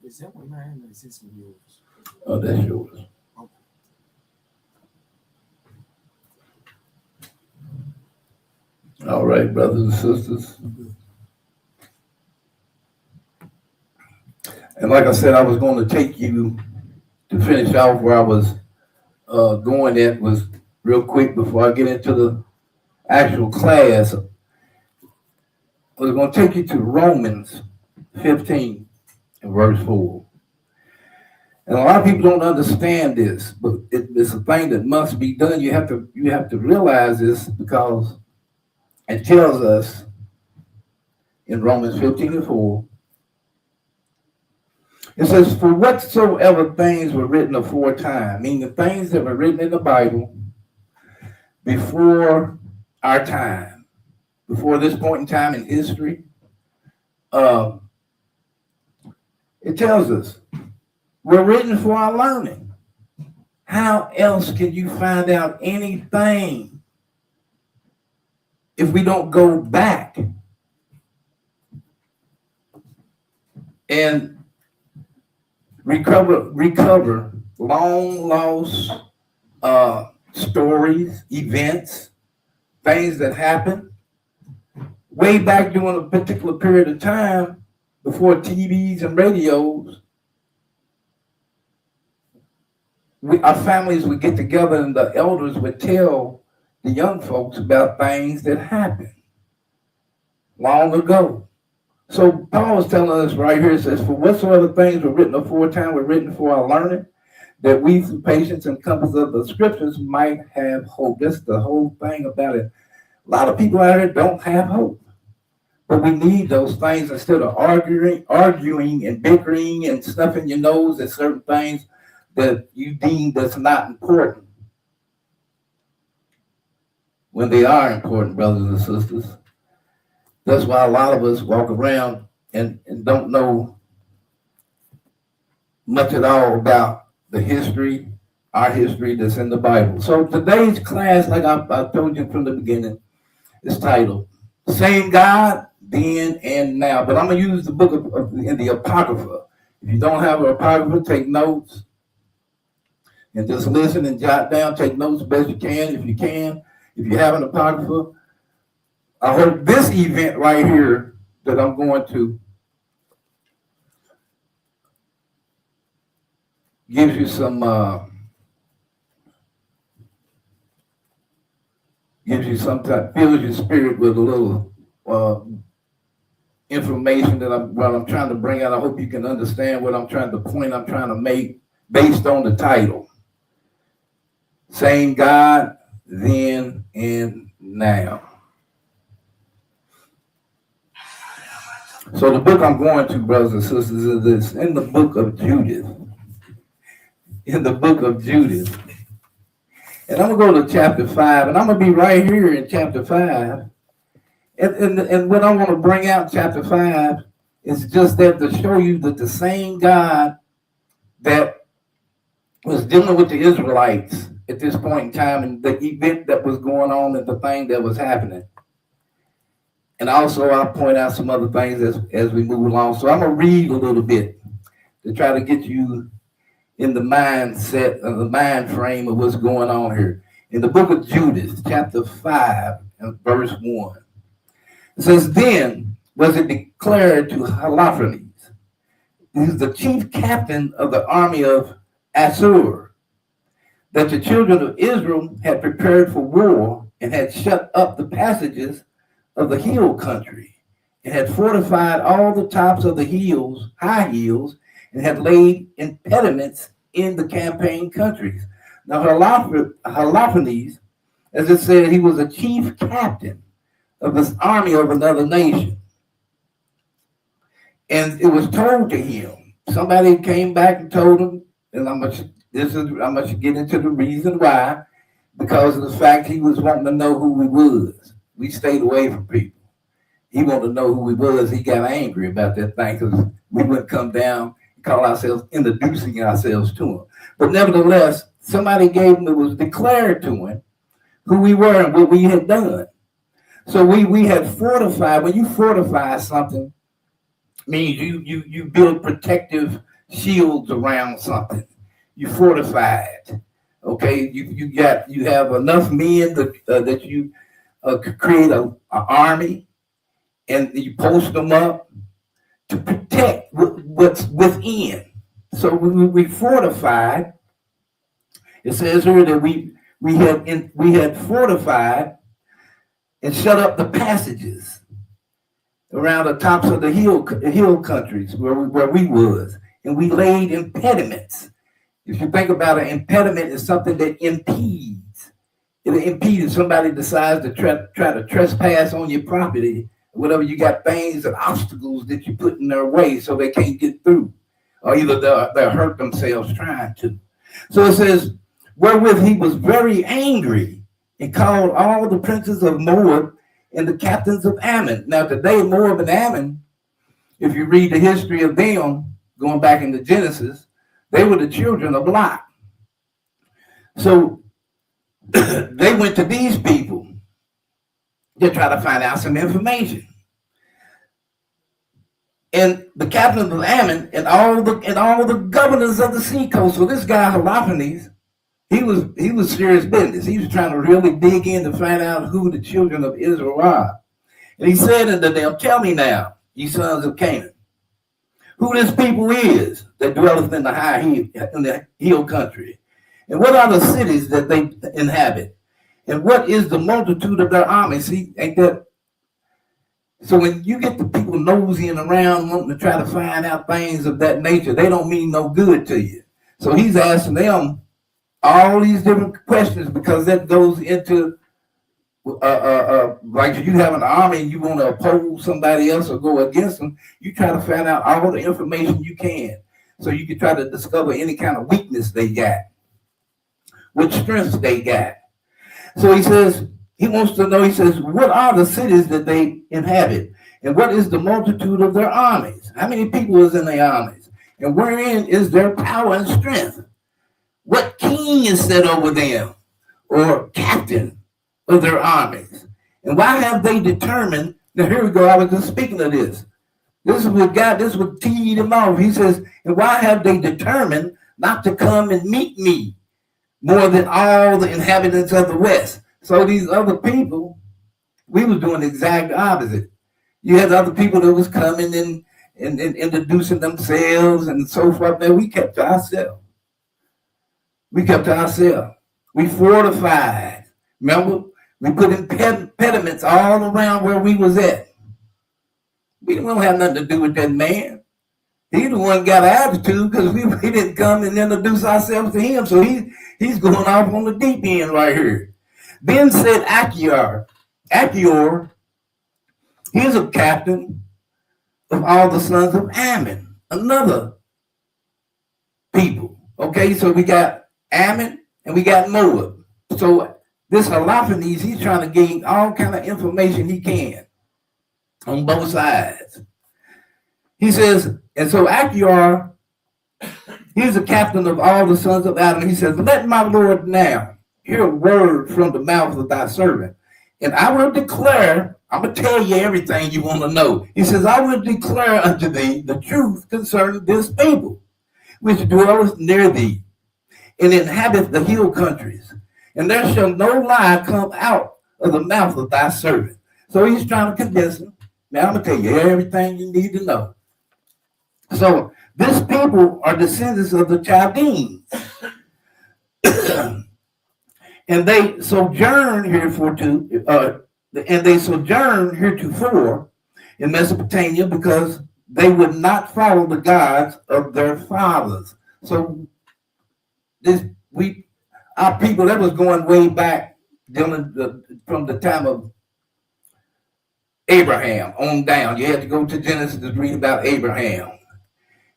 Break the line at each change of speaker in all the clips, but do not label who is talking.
Is that one mine or is this one yours?
Oh, that's yours.
Okay.
All right, brothers and sisters. And like I said, I was going to take you to finish off where I was going at was real quick before I get into the actual class. I was going to take you to Romans 15 and verse 4. And a lot of people don't understand this, but it's a thing that must be done. You have to realize this because it tells us in Romans 15 and 4. It says, for whatsoever things were written aforetime, meaning the things that were written in the Bible before our time, before this point in time in history, it tells us were written for our learning. How else can you find out anything if we don't go back and recover long lost stories, events, things that happened way back during a particular period of time before TVs and radios? Our families would get together and the elders would tell the young folks about things that happened long ago. So Paul is telling us right here, it says, for whatsoever things were written aforetime were written for our learning, that we through patience and compass of the scriptures might have hope. That's the whole thing about it. A lot of people out here don't have hope. But we need those things instead of arguing and bickering and stuffing your nose at certain things that you deem that's not important. When they are important, brothers and sisters. That's why a lot of us walk around and don't know much at all about the history, our history that's in the Bible. So today's class, like I told you from the beginning, is titled Same God, Then and Now. But I'm going to use the book in the Apocrypha. If you don't have an Apocrypha, take notes and just listen and jot down. Take notes best you can if you can. If you have an Apocrypha, I hope this event right here that I'm going to gives you some type, fills your spirit with a little information that I'm trying to bring out. I hope you can understand what I'm trying to make based on the title. Same God, then and now. So the book I'm going to, brothers and sisters, is this in the book of Judith. In the book of Judith. And I'm going to go to chapter 5, and I'm going to be right here in chapter 5. And what I want to bring out in chapter 5 is just that to show you that the same God that was dealing with the Israelites at this point in time and the event that was going on and the thing that was happening. And also I'll point out some other things as we move along. So I'm going to read a little bit to try to get you in the mindset of the mind frame of what's going on here. In the book of Judith, chapter 5 and verse 1. It says, then was it declared to Holofernes, who's the chief captain of the army of Assur, that the children of Israel had prepared for war and had shut up the passages of the hill country and had fortified all the tops of the hills, high hills, and had laid impediments in the campaign countries. Now, Holofernes, as it said, he was a chief captain of this army of another nation. And it was told to him. Somebody came back and told him, and I'm going to get into the reason why, because of the fact he was wanting to know who he was. We stayed away from people. He wanted to know who he was. He got angry about that thing because we wouldn't come down and call ourselves, introducing ourselves to him. But nevertheless, somebody gave him, it was declared to him who we were and what we had done. So we had fortified. When you fortify something, means you build protective shields around something. You fortified. Okay, you have enough men that you could create an army, and you post them up to protect what's within. So we fortified. It says here that we had fortified and shut up the passages around the tops of the hill countries where we was, and we laid impediments. If you think about an impediment, it's something that impedes. It impedes if somebody decides to try to trespass on your property. Whatever, you got things and obstacles that you put in their way so they can't get through, or either they'll hurt themselves trying to. So it says, wherewith he was very angry and called all the princes of Moab and the captains of Ammon. Now today, Moab and Ammon, if you read the history of them, going back into Genesis, they were the children of Lot. So they went to these people to try to find out some information. And the captain of Ammon and all the governors of the seacoast. So this guy Holofernes, he was serious business. He was trying to really dig in to find out who the children of Israel are. And he said unto them, tell me now, ye sons of Canaan, who this people is that dwelleth in the hill country, and what are the cities that they inhabit, and what is the multitude of their armies? See, ain't that? So when you get the people nosying around wanting to try to find out things of that nature, they don't mean no good to you. So he's asking them all these different questions because that goes into like if you have an army and you want to oppose somebody else or go against them, you try to find out all the information you can so you can try to discover any kind of weakness they got, what strengths they got. So he says, he wants to know, he says, what are the cities that they inhabit? And what is the multitude of their armies? How many people is in their armies? And wherein is their power and strength? What king is set over them or captain of their armies? And why have they determined? Now here we go. I was just speaking of this. This is what teed him off. He says, and why have they determined not to come and meet me more than all the inhabitants of the West? So these other people, we was doing the exact opposite. You had other people that was coming and introducing themselves and so forth. That we kept to ourselves. We fortified. Remember, we put impediments all around where we was at. We don't have nothing to do with that man. He the one got an attitude because we didn't come and introduce ourselves to him. So he's going off on the deep end right here. Then said Achior, he's a captain of all the sons of Ammon, another people. Okay, so we got Ammon and we got Moab. So this Holofernes, he's trying to gain all kind of information he can on both sides. He says, and so Achior, he's the captain of all the sons of Adam. He says, let my Lord now hear a word from the mouth of thy servant, and I will declare, I'm going to tell you everything you want to know. He says, I will declare unto thee the truth concerning this people, which dwelleth near thee, and inhabit the hill countries. And there shall no lie come out of the mouth of thy servant. So he's trying to convince him. Now I'm going to tell you everything you need to know. So this people are descendants of the Chaldeans. And they sojourn heretofore in Mesopotamia because they would not follow the gods of their fathers. So our people, that was going way back from the time of Abraham on down. You had to go to Genesis to read about Abraham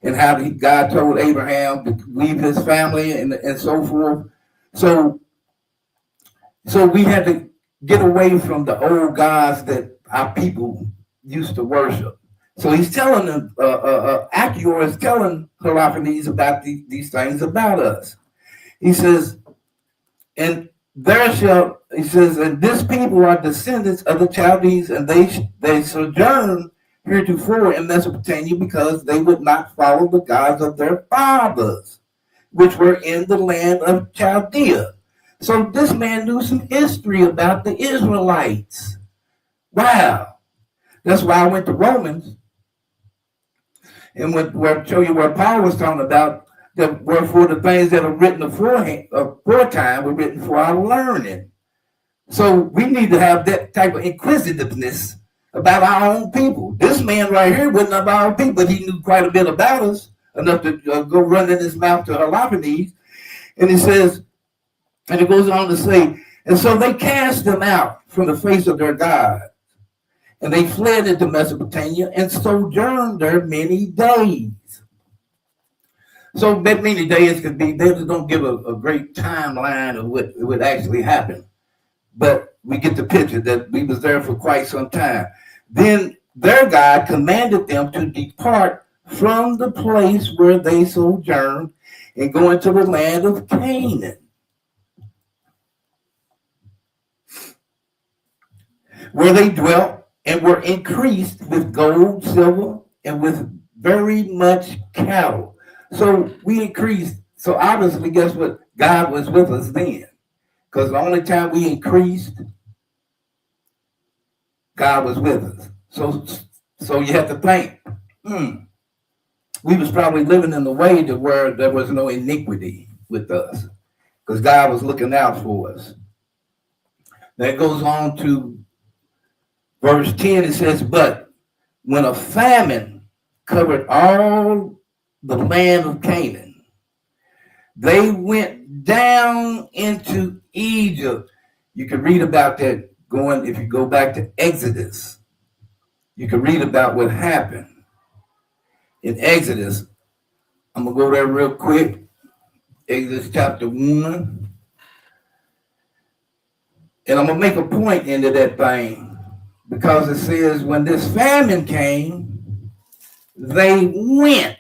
and how God told Abraham to leave his family and so forth. So we had to get away from the old gods that our people used to worship. So he's telling them, Achior is telling Holofernes about these things about us. He says, and this people are descendants of the Chaldees, and they sojourn heretofore in Mesopotamia because they would not follow the gods of their fathers, which were in the land of Chaldea. So this man knew some history about the Israelites. Wow. That's why I went to Romans and where show you where Paul was talking about that wherefore the things that are written aforetime were written for our learning. So we need to have that type of inquisitiveness about our own people. This man right here wasn't of our people, but he knew quite a bit about us, enough to go running his mouth to Hermogenes. And he says, and it goes on to say, and so they cast them out from the face of their God. And they fled into Mesopotamia and sojourned there many days. So that many days could be, they don't give a great timeline of what would actually happen. But we get the picture that we was there for quite some time. Then their God commanded them to depart from the place where they sojourned and go into the land of Canaan, where they dwelt and were increased with gold, silver, and with very much cattle. So we increased. So obviously, guess what? God was with us then. Because the only time we increased, God was with us. So you have to think, we was probably living in a way to where there was no iniquity with us. Because God was looking out for us. That goes on to verse 10, it says, but when a famine covered all the land of Canaan, they went down into Egypt. You can read about that if you go back to Exodus. You can read about what happened in Exodus. I'm going to go there real quick. Exodus chapter 1. And I'm going to make a point into that thing. Because it says, when this famine came, they went.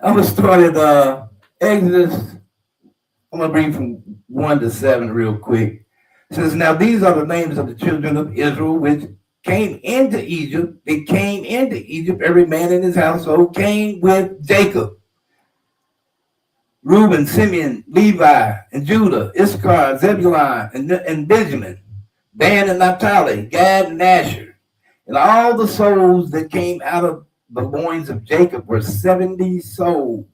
I'm going to start at Exodus. I'm going to read from 1 to 7 real quick. It says, now these are the names of the children of Israel, which came into Egypt. They came into Egypt, every man in his household came with Jacob. Reuben, Simeon, Levi, and Judah, Issachar, Zebulun, and Benjamin. Dan and Naphtali, Gad and Asher, and all the souls that came out of the loins of Jacob were 70 souls.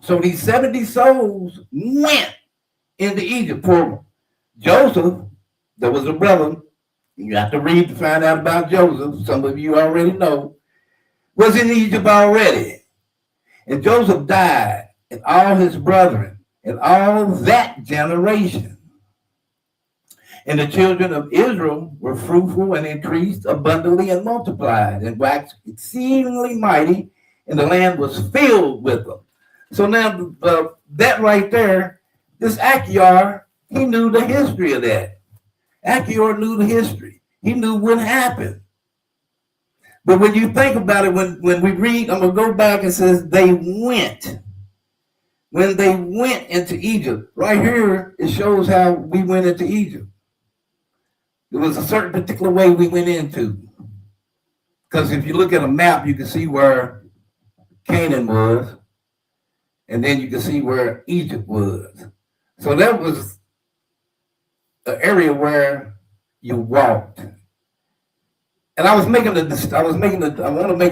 So these 70 souls went into Egypt. For Joseph, there was a brother, you have to read to find out about Joseph, some of you already know, was in Egypt already. And Joseph died, and all his brethren, and all that generation. And the children of Israel were fruitful and increased abundantly and multiplied and waxed exceedingly mighty, and the land was filled with them. So now that right there, this Achior, he knew the history of that. Achior knew the history. He knew what happened. But when you think about it, when we read, I'm going to go back and says they went. When they went into Egypt, right here, it shows how we went into Egypt. There was a certain particular way we went into. Because if you look at a map, you can see where Canaan was. And then you can see where Egypt was. So that was the area where you walked. And I want to make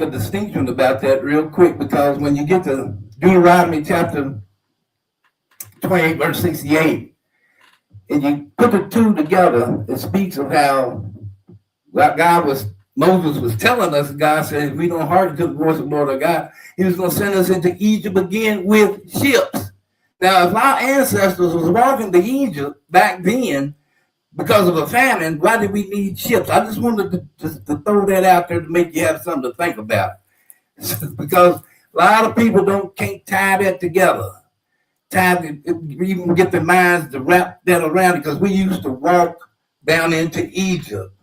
a distinction about that real quick, because when you get to Deuteronomy chapter 28, verse 68, and you put the two together, it speaks of how Moses was telling us, God said, if we don't hearken to the voice of the Lord our God, he was going to send us into Egypt again with ships. Now, if our ancestors was walking to Egypt back then because of a famine, why did we need ships? I just wanted to throw that out there to make you have something to think about. Because a lot of people can't tie that together. Even get their minds to wrap that around it, because we used to walk down into Egypt.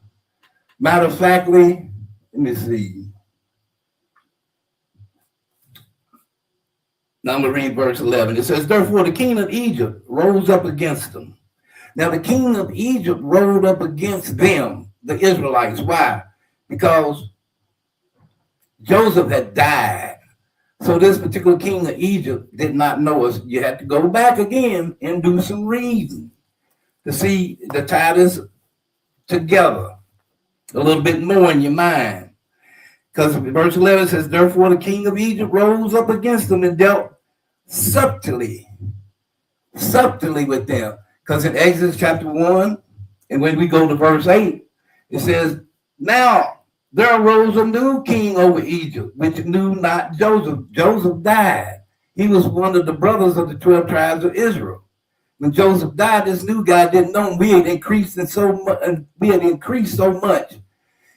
Matter of factly, let me see. Now I'm going to read verse 11. It says, therefore the king of Egypt rose up against them. Now the king of Egypt rode up against them, the Israelites. Why? because Joseph had died. So this particular king of Egypt did not know us. You had to go back again and do some reading to see the tie this together a little bit more in your mind. Because verse 11 says, therefore the king of Egypt rose up against them and dealt subtly with them. Because in Exodus chapter 1, and when we go to verse 8, it says, now there arose a new king over Egypt, which knew not Joseph. Joseph died. He was one of the brothers of the 12 tribes of Israel. When Joseph died, this new guy didn't know him. We had increased so much.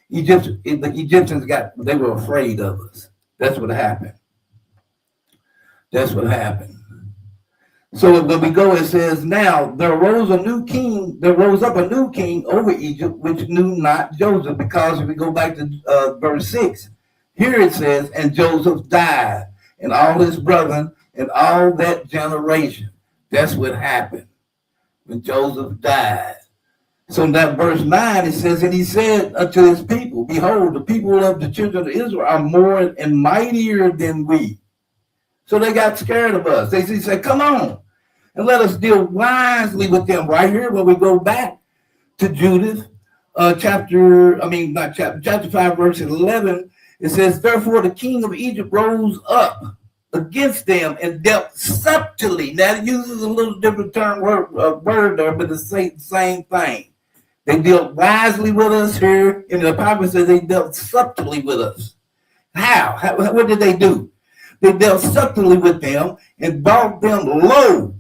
The Egyptians they were afraid of us. That's what happened. So when we go, it says, now there rose up a new king over Egypt, which knew not Joseph. Because if we go back to verse 6, here it says, and Joseph died, and all his brethren, and all that generation. That's what happened when Joseph died. So in that verse 9, it says, and he said unto his people, behold, the people of the children of Israel are more and mightier than we. So they got scared of us. They said, come on, and let us deal wisely with them. Right here, when we go back to Judith, chapter 5, verse 11, it says, therefore the king of Egypt rose up against them and dealt subtly. Now it uses a little different word there, but the same thing. They dealt wisely with us here. And the Bible says they dealt subtly with us. How? What did they do? They dealt subtly with them and brought them low,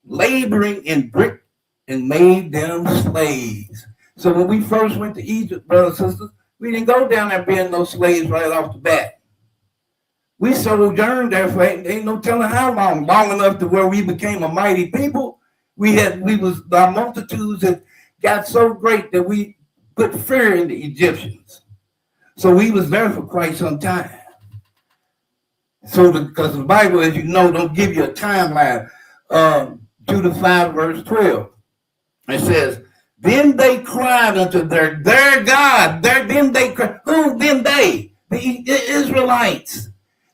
laboring in brick, and made them slaves. So when we first went to Egypt, brothers and sisters, we didn't go down there being no slaves right off the bat. We sojourned there for ain't no telling how long enough to where we became a mighty people. Our multitudes that got so great that we put fear in the Egyptians. So we was there for quite some time. So because the Bible, as you know, don't give you a timeline. Judith 5, verse 12. It says, then they cried unto their God. Then they cried. Who? Then they? The Israelites.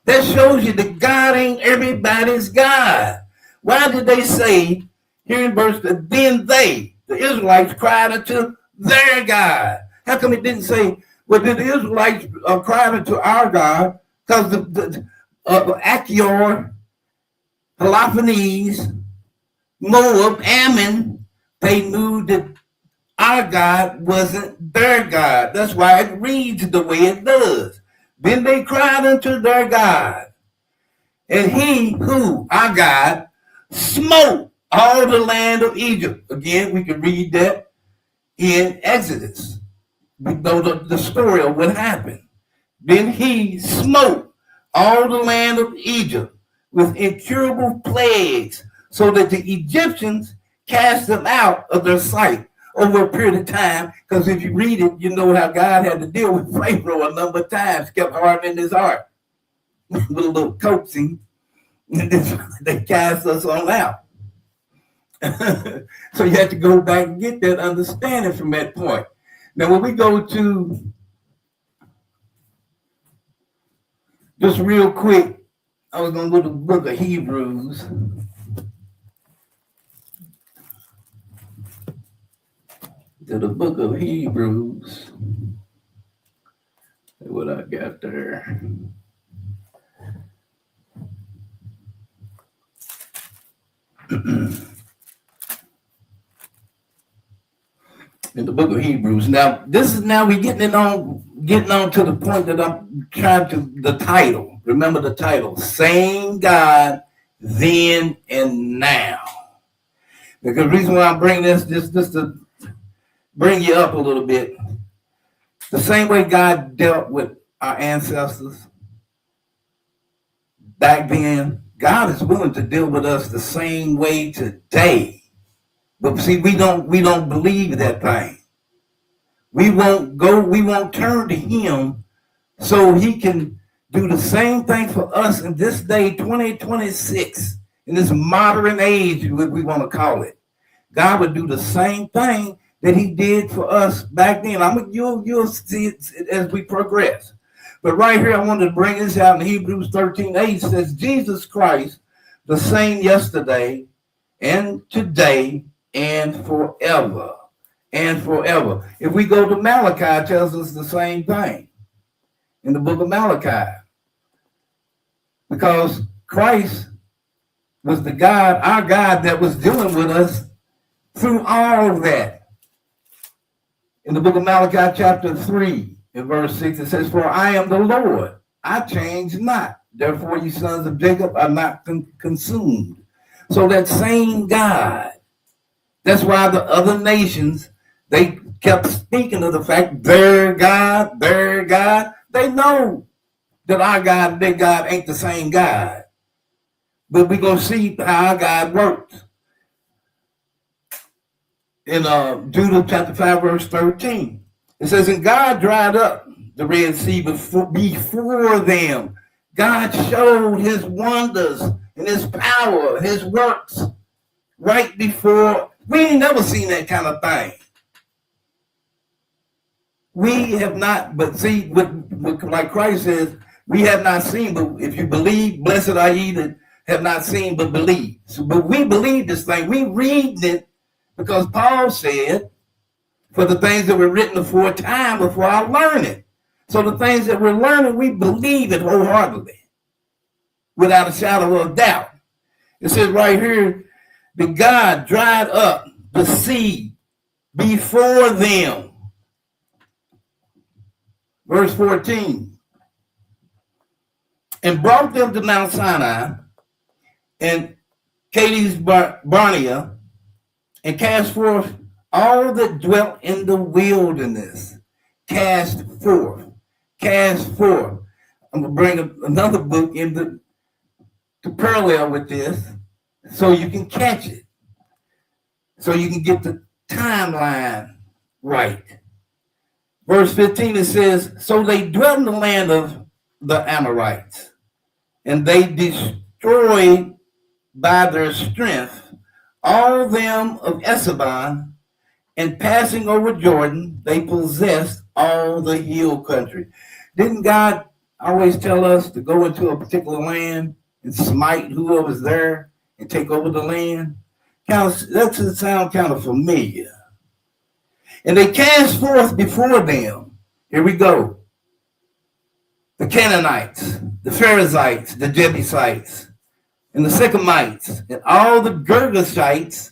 That shows you that God ain't everybody's God. Why did they say, here in verse, then they, the Israelites, cried unto their God? How come it didn't say, well, did the Israelites cry unto our God? Because the Achior, Peloponnese, Moab, Ammon, they knew that our God wasn't their God. That's why it reads the way it does. Then they cried unto their God. And he, who, our God, smote all the land of Egypt. Again, we can read that in Exodus. We know the story of what happened. Then he smote all the land of Egypt with incurable plagues, so that the Egyptians cast them out of their sight over a period of time. Because if you read it, you know how God had to deal with Pharaoh a number of times, kept hardening his heart with a little coaxing, and then they cast us on out. So you have to go back and get that understanding from that point. Now, when we go to, just real quick, I was going to go to the book of Hebrews. To the book of Hebrews. What I got there. In the book of Hebrews. Now we're getting on to the point that I'm trying to, the title. Remember the title, Same God Then and Now. Because the reason why I'm bringing this to bring you up a little bit. The same way God dealt with our ancestors back then, God is willing to deal with us the same way today. But see, we don't believe that thing. We won't turn to him so he can do the same thing for us in this day, 2026, in this modern age, what we want to call it. God would do the same thing that he did for us back then. You'll see it as we progress. But right here, I wanted to bring this out in Hebrews 13:8 says, Jesus Christ, the same yesterday and today and forever. And forever. If we go to Malachi, it tells us the same thing in the book of Malachi. Because Christ was the God, our God, that was dealing with us through all of that. In the book of Malachi, chapter 3, in verse 6, it says, For I am the Lord, I change not. Therefore, you sons of Jacob are not consumed. So that same God, that's why the other nations, they kept speaking of the fact, their God, their God. They know that our God, their God ain't the same God. But we're going to see how our God works. In Judah chapter 5, verse 13. It says, And God dried up the Red Sea before them. God showed his wonders and his power and his works right before. We ain't never seen that kind of thing. We have not, but see, like Christ says, we have not seen, but if you believe, blessed are ye that have not seen but believe. So, but we believe this thing. We read it because Paul said, for the things that were written before time, before I learn it. So the things that we're learning, we believe it wholeheartedly, without a shadow of doubt. It says right here, that God dried up the sea before them. Verse 14. And brought them to Mount Sinai and Kadesh Barnea, and cast forth all that dwelt in the wilderness. Cast forth. Cast forth. I'm going to bring another book to parallel with this so you can catch it. So you can get the timeline right. Verse 15, it says, So they dwelt in the land of the Amorites, and they destroyed by their strength all them of Esabon, and passing over Jordan, they possessed all the hill country. Didn't God always tell us to go into a particular land and smite whoever's there and take over the land? That should sound kind of familiar. And they cast forth before them, here we go, the Canaanites, the Perizzites, the Jebusites, and the Sychamites, and all the Girgashites,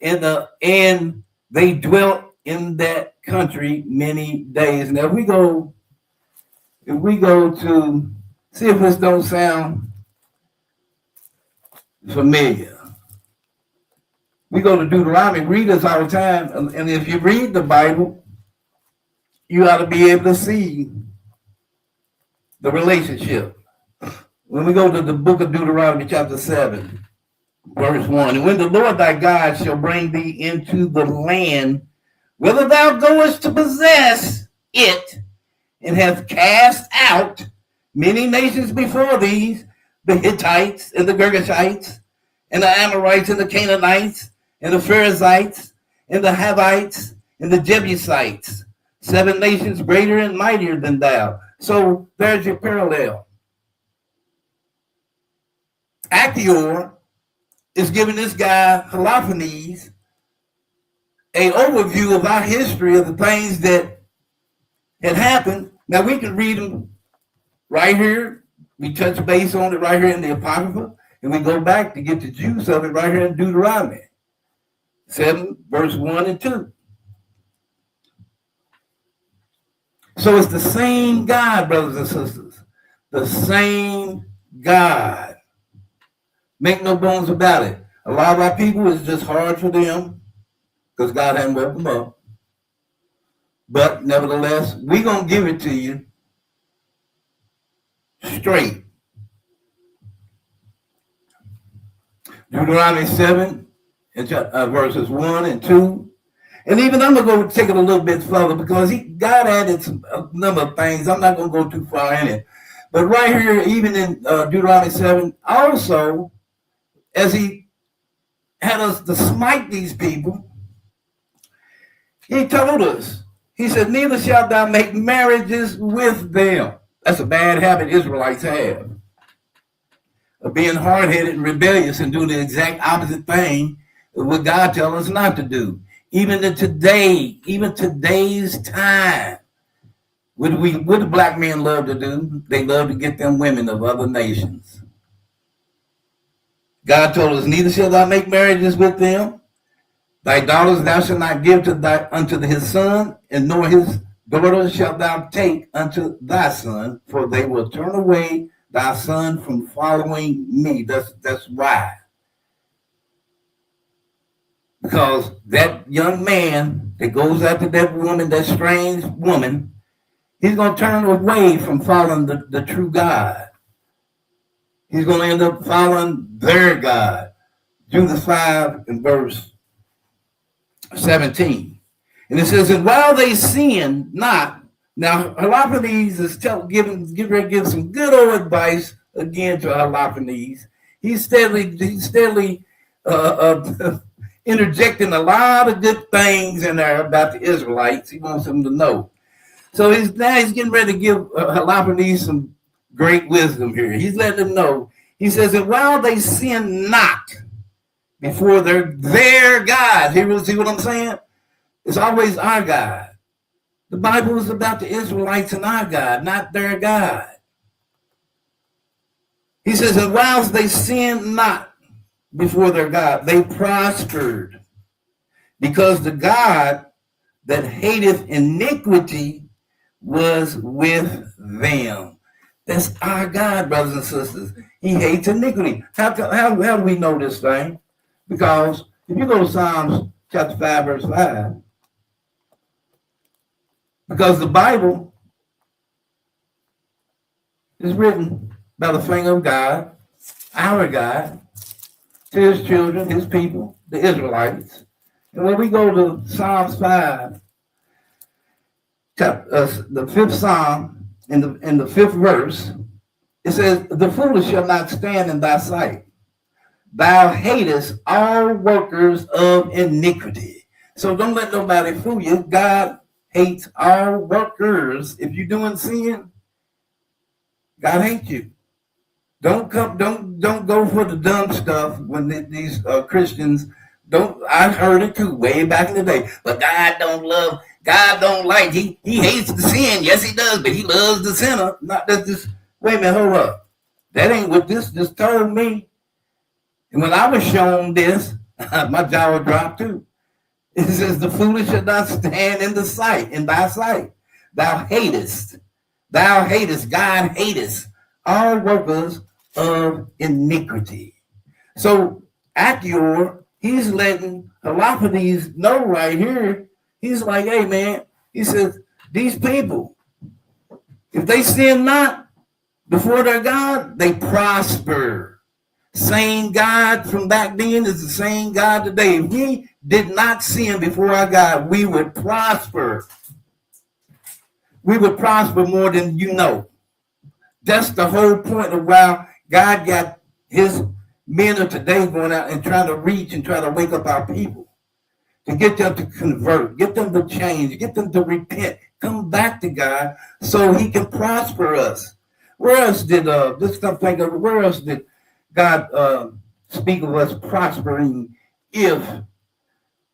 and they dwelt in that country many days. Now, if we go to see if this don't sound familiar. We go to Deuteronomy, read this all the time, and if you read the Bible, you ought to be able to see the relationship. When we go to the book of Deuteronomy, chapter 7, verse 1, And when the Lord thy God shall bring thee into the land, whither thou goest to possess it, and hath cast out many nations before these, the Hittites and the Girgashites, and the Amorites and the Canaanites, and the Perizzites, and the Hivites, and the Jebusites, 7 nations greater and mightier than thou. So there's your parallel. Achior is giving this guy, Holofernes, an overview of our history of the things that had happened. Now we can read them right here. We touch base on it right here in the Apocrypha, and we go back to get the juice of it right here in Deuteronomy 7, verse 1 and 2. So it's the same God, brothers and sisters. The same God. Make no bones about it. A lot of our people, it's just hard for them because God hadn't woke them up. But nevertheless, we're going to give it to you straight. Deuteronomy 7, verses 1 and 2. And even I'm going to go take it a little bit further because God added a number of things. I'm not going to go too far in it. But right here, even in Deuteronomy 7, also, as he had us to smite these people, he told us, he said, neither shalt thou make marriages with them. That's a bad habit Israelites have, of being hard-headed and rebellious and doing the exact opposite thing of what God tells us not to do. Even today's time, what do black men love to do? They love to get them women of other nations. God told us, neither shalt thou make marriages with them. Thy daughters thou shalt not give unto his son, and nor his daughters shalt thou take unto thy son, for they will turn away thy son from following me. That's why. Because that young man that goes after that woman, that strange woman, he's going to turn away from following the true God. He's going to end up following their God. Jude 5 and verse 17. And it says, and while they sin not, now Halophanes is getting ready to give some good old advice again to Halophanes. He's steadily interjecting a lot of good things in there about the Israelites. He wants them to know. So he's getting ready to give Halophanes some great wisdom here. He's letting them know. He says that while they sin not before their God, see what I'm saying? It's always our God. The Bible is about the Israelites and our God, not their God. He says that whilst they sin not before their God, they prospered, because the God that hateth iniquity was with them. That's our God, brothers and sisters. He hates iniquity. How do we know this thing? Because if you go to Psalms chapter 5, verse 5, because the Bible is written by the finger of God, our God, to his children, his people, the Israelites. And when we go to Psalms 5, the 5th Psalm, in the 5th verse, it says, the foolish shall not stand in thy sight. Thou hatest all workers of iniquity. So don't let nobody fool you. God hates all workers. If you're doing sin, God hates you. Don't go for the dumb stuff when these Christians don't. I heard it too way back in the day. But God don't like. He hates the sin. Yes, he does, but he loves the sinner. Not that this. Wait a minute, hold up. That ain't what this just told me. And when I was shown this, my jaw dropped too. It says, the foolish shall not stand in thy sight. Thou hatest, God hatest all workers of iniquity. So Achior, he's letting Halophanes know right here. He's like, hey man, he says, these people, if they sin not before their God, they prosper. Same God from back then is the same God today. If we did not sin before our God, we would prosper. We would prosper more than you know. That's the whole point of why God got his men of today going out and trying to reach and try to wake up our people. To get them to convert, get them to change, get them to repent, come back to God so he can prosper us. Where else did where else did God speak of us prospering if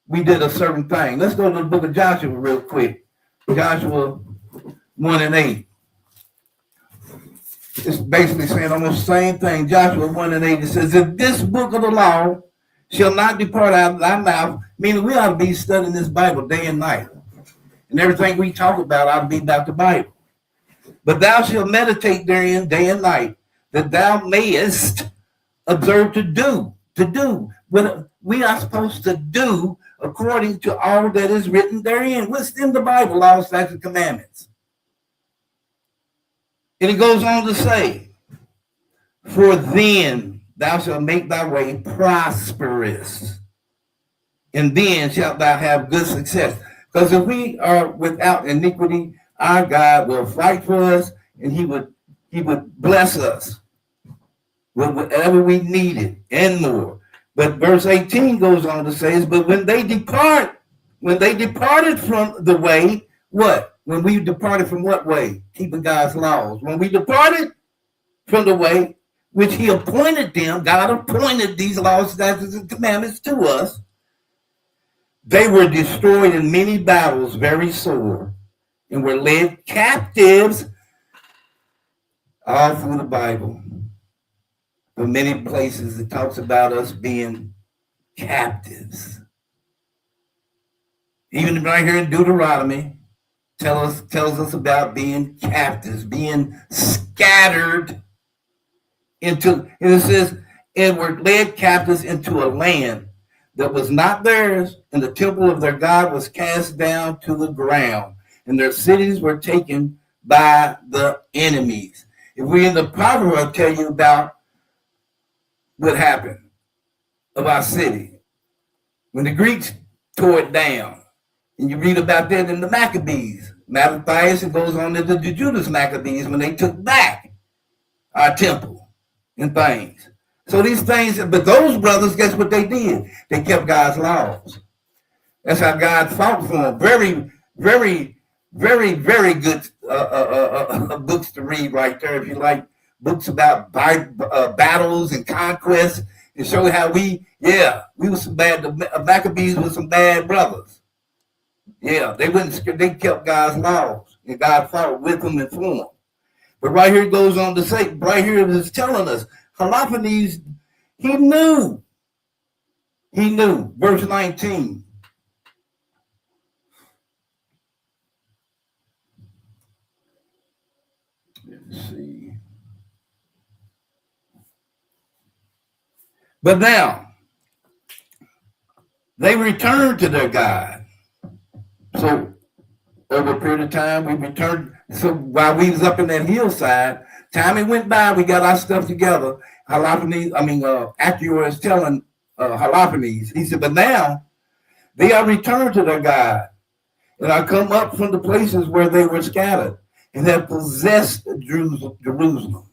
we did a certain thing? Let's go to the book of Joshua real quick. Joshua 1 and 8. It's basically saying almost the same thing. Joshua 1 and 8, it says, if this book of the law shall not depart out of thy mouth, meaning we ought to be studying this Bible day and night. And everything we talk about ought to be about the Bible. But thou shalt meditate therein day and night, that thou mayest observe to do what we are supposed to do according to all that is written therein. What's in the Bible, laws, statutes, and commandments. And it goes on to say, for then thou shalt make thy way prosperous, and then shalt thou have good success. Because if we are without iniquity, our God will fight for us, and he would bless us with whatever we needed and more. But verse 18 goes on to say, but when they departed from the way, what? When we departed from what way? Keeping God's laws. When we departed from the way which he appointed them, God appointed these laws, statutes, and commandments to us, they were destroyed in many battles, very sore, and were led captives all through the Bible. In many places, it talks about us being captives. Even right here in Deuteronomy, tells us about being captives, being scattered into, and it says, and were led captives into a land that was not theirs, and the temple of their God was cast down to the ground, and their cities were taken by the enemies. If we in the Proverbs, I'll tell you about what happened of our city when the Greeks tore it down. And you read about that in the Maccabees. Mattathias, it goes on into the Judas Maccabees when they took back our temple and things. So these things, but those brothers, guess what they did? They kept God's laws. That's how God fought for them. Very, very, very, very good books to read right there. If you like books about battles and conquests, and show how we were some bad, the Maccabees were some bad brothers. Yeah, they kept God's laws, and God fought with them and for them. But right here it goes on to say, right here it is telling us, Holofernes, he knew. Verse 19. Let's see. But now, they returned to their God. So, over a period of time, we returned. So, while we was up in that hillside, time it went by, we got our stuff together. Achior is telling Holofernes, he said, but now they are returned to their God, and are come up from the places where they were scattered, and have possessed Jerusalem,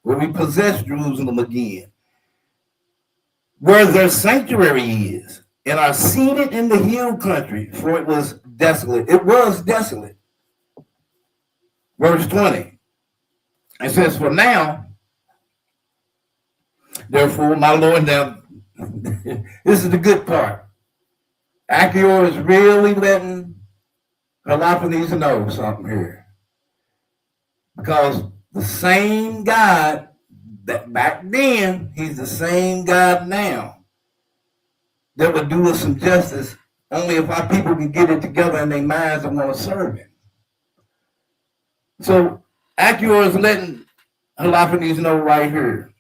where we possess Jerusalem again, where their sanctuary is, and are seated in the hill country, for it was desolate. It was desolate. Verse 20. It says, for now, therefore, my Lord, now, this is the good part. Achior is really letting Holofernes know something here. Because the same God that back then, he's the same God now that would do us some justice only if our people can get it together in their minds and want to serve him. So Achior is letting Holofernes know right here.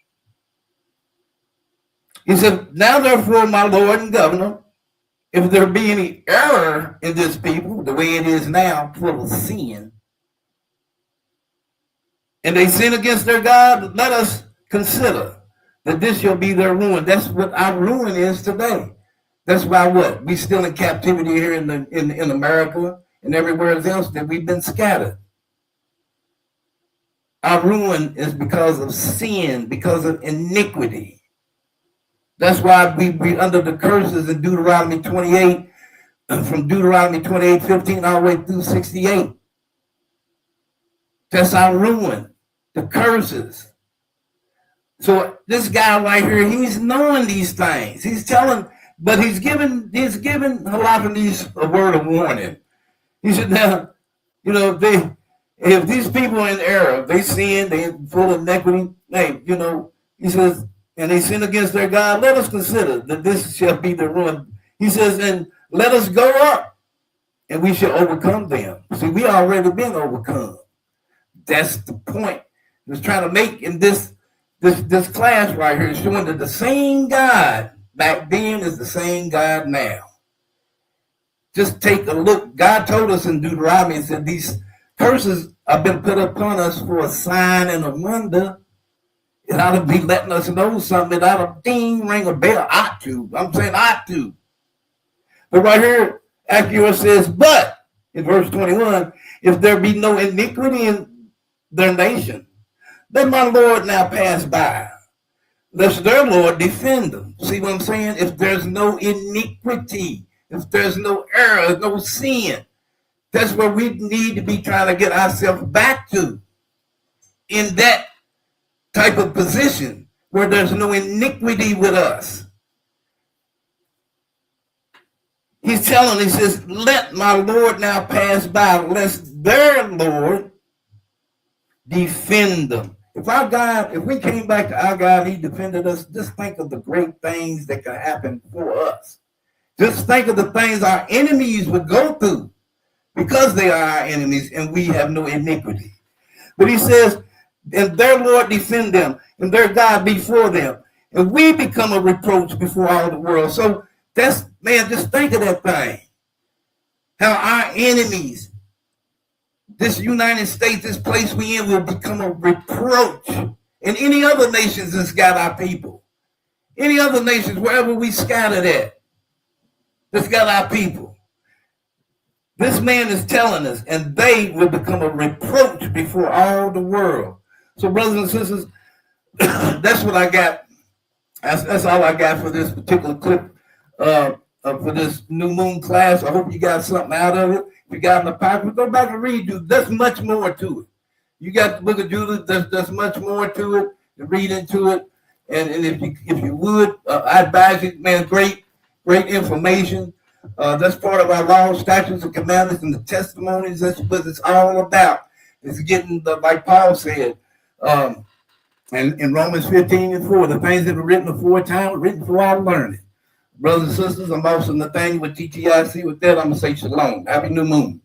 He said, now therefore, my Lord and Governor, if there be any error in this people, the way it is now, full of sin, and they sin against their God, let us consider that this shall be their ruin. That's what our ruin is today. That's why what? We still in captivity here in America and everywhere else, that we've been scattered. Our ruin is because of sin, because of iniquity. That's why we under the curses in Deuteronomy 28, from Deuteronomy 28:15 all the way through 68. That's our ruin, the curses. So this guy right here, he's knowing these things. He's telling, but he's giving Holofernes a word of warning. He said, now, if these people are in error, they sin, they're full of iniquity, he says, and they sin against their God, let us consider that this shall be the ruin. He says, and let us go up, and we shall overcome them. See, we already been overcome. That's the point he was trying to make in this class right here, showing that the same God back then is the same God now. Just take a look. God told us in Deuteronomy, and said these curses have been put upon us for a sign and a wonder. It ought to be letting us know something. It ought to ring a bell. Ought to. I'm saying ought to. But right here, Achior says, but in verse 21, if there be no iniquity in their nation, let my Lord now pass by, lest their Lord defend them. see what I'm saying? If there's no iniquity, if there's no error, no sin, that's where we need to be trying to get ourselves back to, in that type of position where there's no iniquity with us. He's telling, he says, let my Lord now pass by, lest their Lord defend them. If our God, if we came back to our God, he defended us, just think of the great things that could happen for us. Just think of the things our enemies would go through because they are our enemies and we have no iniquity. But he says, and their Lord defend them, and their God before them, and we become a reproach before all the world. So that's, man, just think of that thing. How our enemies, this United States, this place we in, will become a reproach. And any other nations that's got our people. Any other nations, wherever we scattered at, that's got our people. This man is telling us, and they will become a reproach before all the world. So, brothers and sisters, that's what I got. That's all I got for this particular clip, for this new moon class. I hope you got something out of it. If you got in the pocket, go back and read. There's much more to it. You got the book of Judith. There's much more to it. To read into it, and if you would, I advise you, man. Great information. That's part of our laws, statutes, and commandments, and the testimonies. That's what it's all about. It's getting like Paul said. And in Romans 15:4, the things that were written aforetime were written for our learning. Brothers and sisters, I'm also Nathaniel with TTIC. With that, I'm going to say shalom. Happy new moon.